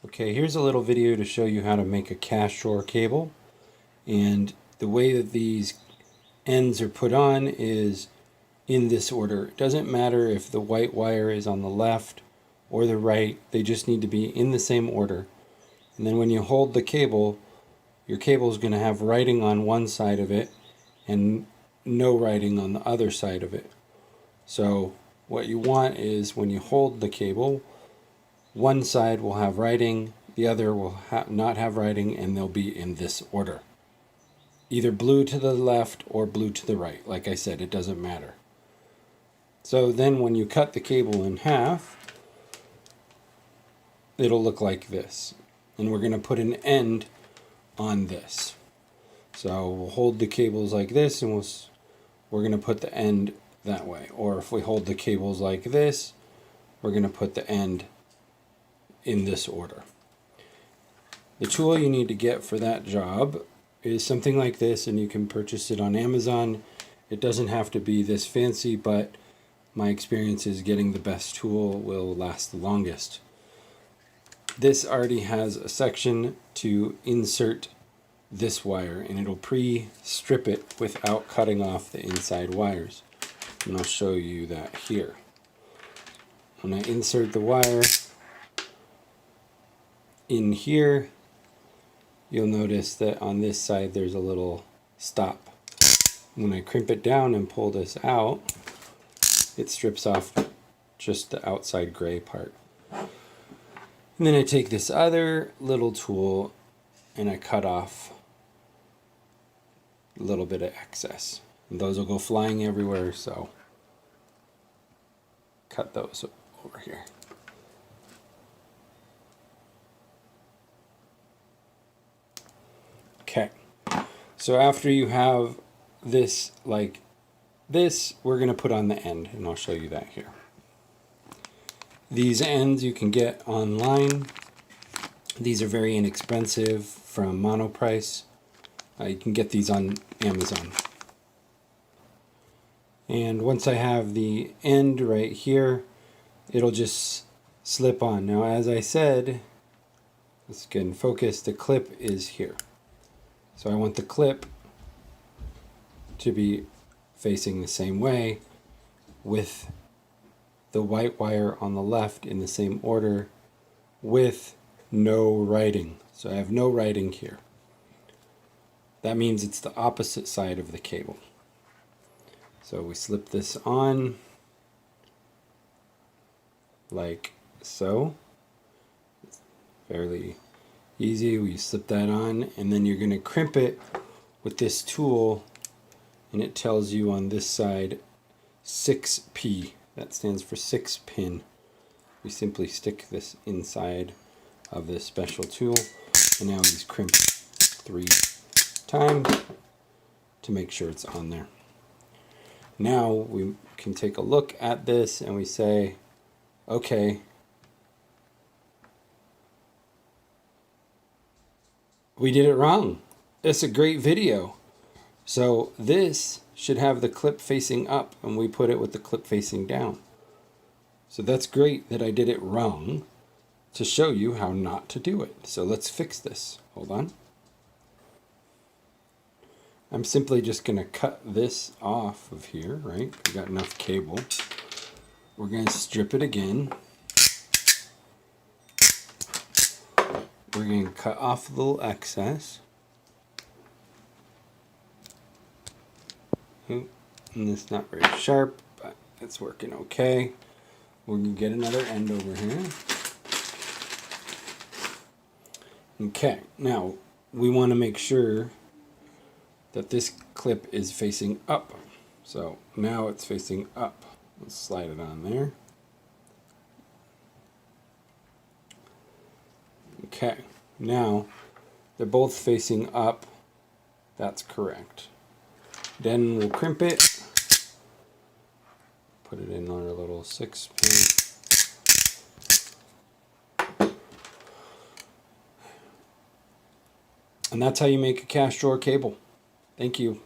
Okay, here's a little video to show you how to make a cash drawer cable. And the way that these ends are put on is in this order. It doesn't matter if the white wire is on the left or the right, they just need to be in the same order. And then when you hold the cable, your cable is going to have writing on one side of it and no writing on the other side of it. So what you want is when you hold the cable, one side will have writing, the other will not have writing, and they'll be in this order. Either blue to the left or blue to the right. Like I said, it doesn't matter. So then when you cut the cable in half, it'll look like this. And we're going to put an end on this. So we'll hold the cables like this, and we're going to put the end that way. Or if we hold the cables like this, we're going to put the end in this order. The tool you need to get for that job is something like this, and you can purchase it on Amazon. It doesn't have to be this fancy, but my experience is getting the best tool will last the longest. This already has a section to insert this wire, and it'll pre-strip it without cutting off the inside wires. And I'll show you that here. When I insert the wire in here, you'll notice that on this side there's a little stop. When I crimp it down and pull this out, it strips off just the outside gray part. And then I take this other little tool and I cut off a little bit of excess. And those will go flying everywhere, so cut those over here. Okay, so after you have this like this, we're going to put on the end, and I'll show you that here. These ends you can get online. These are very inexpensive from Monoprice. You can get these on Amazon. And once I have the end right here, it'll just slip on. Now, as I said, let's get in focus, the clip is here. So I want the clip to be facing the same way with the white wire on the left in the same order with no writing. So I have no writing here. That means it's the opposite side of the cable. So we slip this on like so. It's fairly easy. We slip that on, and then you're going to crimp it with this tool, and it tells you on this side 6P. That stands for 6 pin. We simply stick this inside of this special tool, and now he's crimped 3 times to make sure it's on there. Now we can take a look at this and we say, okay, we did it wrong. It's a great video. So this should have the clip facing up, and we put it with the clip facing down. So that's great that I did it wrong to show you how not to do it. So let's fix this. Hold on. I'm simply just going to cut this off of here, right? We got enough cable. We're going to strip it again. We're going to cut off a little excess. And it's not very sharp, but it's working okay. We're going to get another end over here. Okay, now we want to make sure that this clip is facing up. So now it's facing up. Let's slide it on there. Okay, now they're both facing up. That's correct. Then we'll crimp it. Put it in our little 6 pin. And that's how you make a cash drawer cable. Thank you.